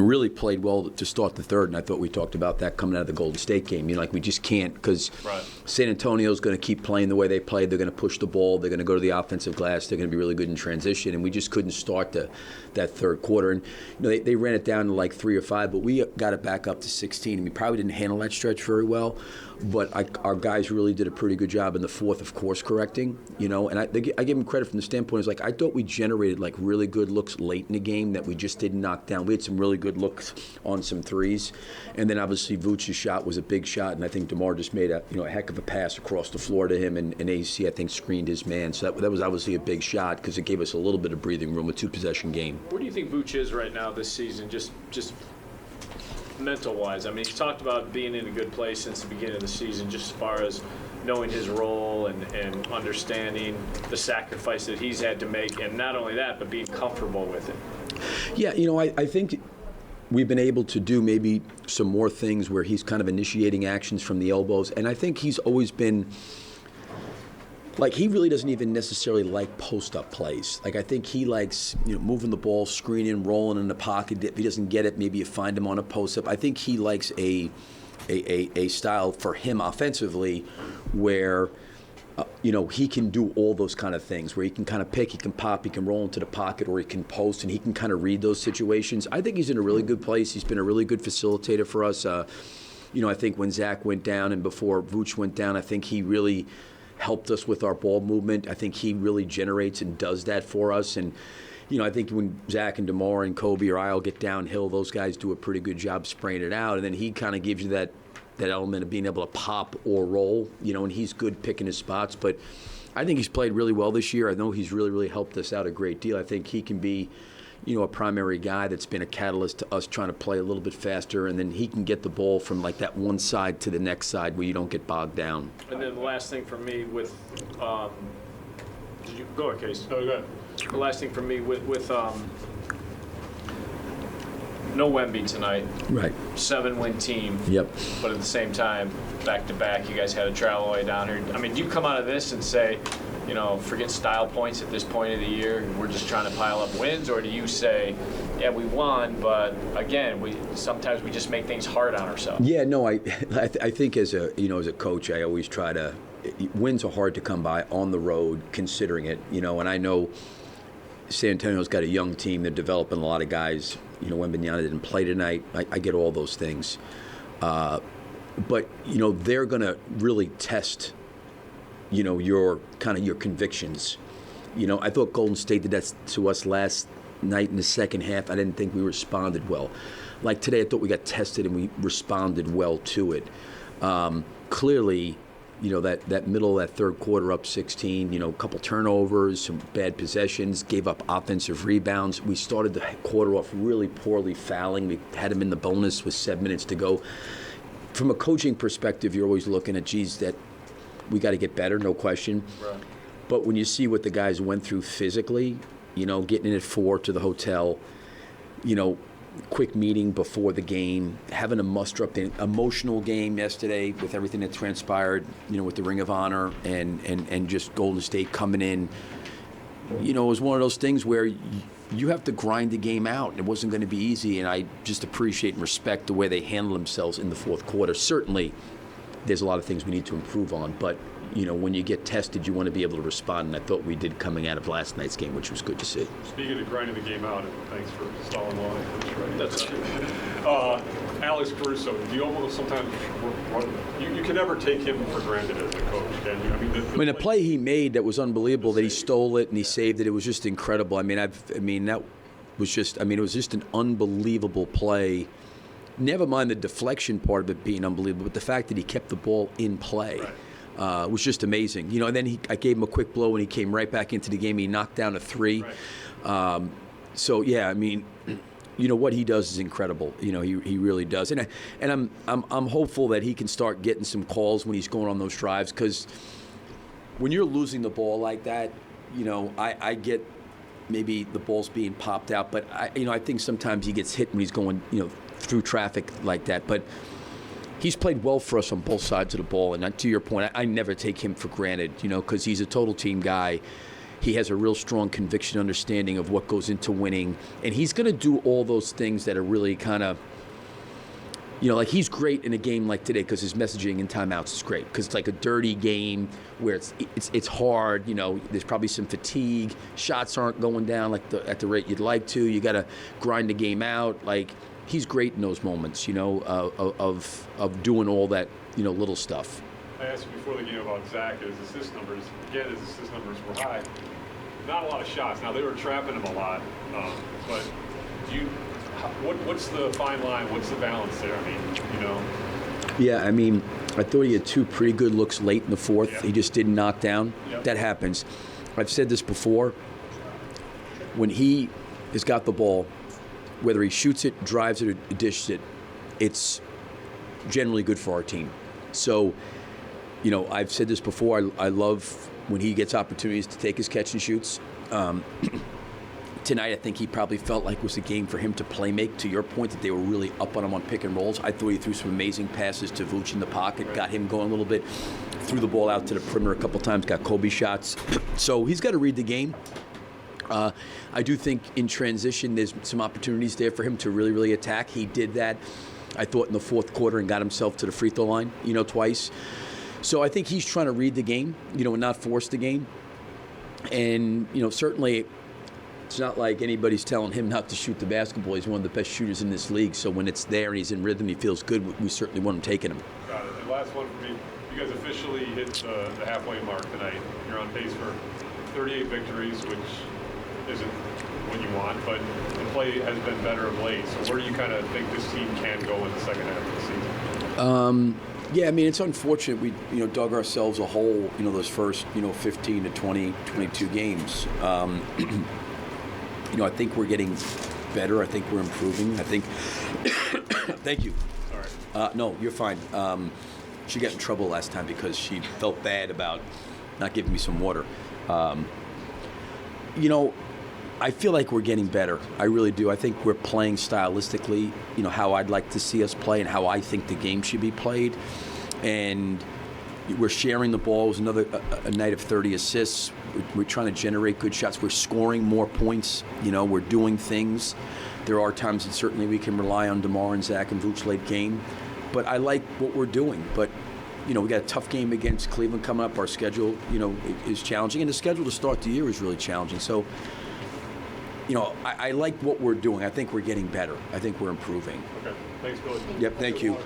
Really played well to start the third, and I thought we talked about that coming out of the Golden State game. Like we just can't, because San Antonio's going to keep playing the way they played. They're going to push the ball. They're going to go to the offensive glass. They're going to be really good in transition, and we just couldn't start that third quarter. And they ran it down to like 3 or 5, but we got it back up to 16, and we probably didn't handle that stretch very well. But our guys really did a pretty good job in the fourth of course correcting, and I give them credit from the standpoint, like I thought we generated like really good looks late in the game that we just didn't knock down. We had some really good looks on some threes, and then obviously Vooch's shot was a big shot, and I think DeMar just made a heck of a pass across the floor to him, and AC I think screened his man, so that was obviously a big shot because it gave us a little bit of breathing room, a 2-possession game. Where do you think Vooch is right now this season, just mental-wise? I mean, he's talked about being in a good place since the beginning of the season, just as far as knowing his role and understanding the sacrifice that he's had to make, and not only that, but being comfortable with it. Yeah, I think we've been able to do maybe some more things where he's kind of initiating actions from the elbows, and I think he's always been like, he really doesn't even necessarily like post-up plays. Like, I think he likes, moving the ball, screening, rolling in the pocket. If he doesn't get it, maybe you find him on a post-up. I think he likes a style for him offensively where, he can do all those kind of things, where he can kind of pick, he can pop, he can roll into the pocket, or he can post, and he can kind of read those situations. I think he's in a really good place. He's been a really good facilitator for us. I think when Zach went down and before Vooch went down, I think he really helped us with our ball movement. I think he really generates and does that for us. And, I think when Zach and DeMar and Kobe or I'll get downhill, those guys do a pretty good job spraying it out. And then he kind of gives you that element of being able to pop or roll, and he's good picking his spots. But I think he's played really well this year. I know he's really, really helped us out a great deal. I think he can be, a primary guy that's been a catalyst to us trying to play a little bit faster, and then he can get the ball from like that one side to the next side where you don't get bogged down. And then the last thing for me with, did you go ahead, Case? Oh, go ahead. The last thing for me with no Wemby tonight. Right. 7-win team. Yep. But at the same time, back-to-back, you guys had to travel all the way down here. I mean, do you come out of this and say, forget style points at this point of the year, we're just trying to pile up wins? Or do you say, yeah, we won, but again, sometimes we just make things hard on ourselves? Yeah, no, I think as a coach, I always try to, wins are hard to come by on the road, considering it, and I know San Antonio's got a young team. They're developing a lot of guys. Wembanyama didn't play tonight. I get all those things. But, they're going to really test, your convictions. I thought Golden State did that to us last night in the second half. I didn't think we responded well. Like today, I thought we got tested and we responded well to it. Clearly, that middle of that third quarter up 16, a couple turnovers, some bad possessions, gave up offensive rebounds. We started the quarter off really poorly fouling. We had him in the bonus with 7 minutes to go. From a coaching perspective, you're always looking at, that we got to get better, no question. Right. But when you see what the guys went through physically, getting in at 4 to the hotel, quick meeting before the game, having to muster up the emotional game yesterday with everything that transpired, with the Ring of Honor and just Golden State coming in. It was one of those things where you have to grind the game out. It wasn't going to be easy, and I just appreciate and respect the way they handle themselves in the fourth quarter. Certainly, there's a lot of things we need to improve on, but when you get tested, you want to be able to respond, and I thought we did coming out of last night's game, which was good to see. Speaking of grinding the game out, and thanks for stalling along. That's right. Alex Caruso, do you almost sometimes you can never take him for granted as a coach, can you? I mean, the play he made that was unbelievable, that he stole it and he saved it. It was just incredible. it was just an unbelievable play. Never mind the deflection part of it being unbelievable, but the fact that he kept the ball in play. Right. Was just amazing. And then I gave him a quick blow and he came right back into the game. He knocked down a 3. Right. What he does is incredible. He really does. And I'm hopeful that he can start getting some calls when he's going on those drives, because when you're losing the ball like that, I get maybe the ball's being popped out, but I think sometimes he gets hit when he's going, through traffic like that. But he's played well for us on both sides of the ball, and to your point, I never take him for granted, because he's a total team guy. He has a real strong conviction understanding of what goes into winning. And he's going to do all those things that are really kind of, like he's great in a game like today because his messaging in timeouts is great because it's like a dirty game where it's hard. There's probably some fatigue. Shots aren't going down at the rate you'd like to. You got to grind the game out. Like he's great in those moments. Of doing all that little stuff. I asked you before the game about Zach. His assist numbers were high. Not a lot of shots. Now they were trapping him a lot, but what's the fine line? What's the balance there? Yeah, I thought he had 2 pretty good looks late in the fourth. Yeah. He just didn't knock down. Yep. That happens. I've said this before. When he has got the ball, whether he shoots it, drives it, or dishes it, it's generally good for our team. So, I've said this before. I love when he gets opportunities to take his catch and shoots. Tonight, I think he probably felt like it was a game for him to play make. To your point, that they were really up on him on pick and rolls. I thought he threw some amazing passes to Vooch in the pocket, right. Got him going a little bit, threw the ball out to the perimeter a couple times, got Kobe shots. So he's got to read the game. I do think in transition, there's some opportunities there for him to really, really attack. He did that, I thought, in the fourth quarter and got himself to the free throw line, twice. So I think he's trying to read the game, and not force the game. And, certainly it's not like anybody's telling him not to shoot the basketball. He's one of the best shooters in this league. So when it's there and he's in rhythm, he feels good, we certainly want him taking him. Got it. And last one for me. You guys officially hit the halfway mark tonight. You're on pace for 38 victories, which isn't what you want, but the play has been better of late. So where do you kind of think this team can go in the second half of the season? Yeah, it's unfortunate we, dug ourselves a hole, those first, 15 to 20, 22 games. I think we're getting better. I think we're improving. I think. Thank you. Sorry. No, you're fine. She got in trouble last time because she felt bad about not giving me some water. I feel like we're getting better. I really do. I think we're playing stylistically, how I'd like to see us play and how I think the game should be played. And we're sharing the ball. It was another a night of 30 assists. We're trying to generate good shots. We're scoring more points. We're doing things. There are times that certainly we can rely on DeMar and Zach and Vooch late game. But I like what we're doing. But, we got a tough game against Cleveland coming up. Our schedule, is challenging. And the schedule to start the year is really challenging. So, I like what we're doing. I think we're getting better. I think we're improving. Okay. Thanks, Billy. Yep, thank you.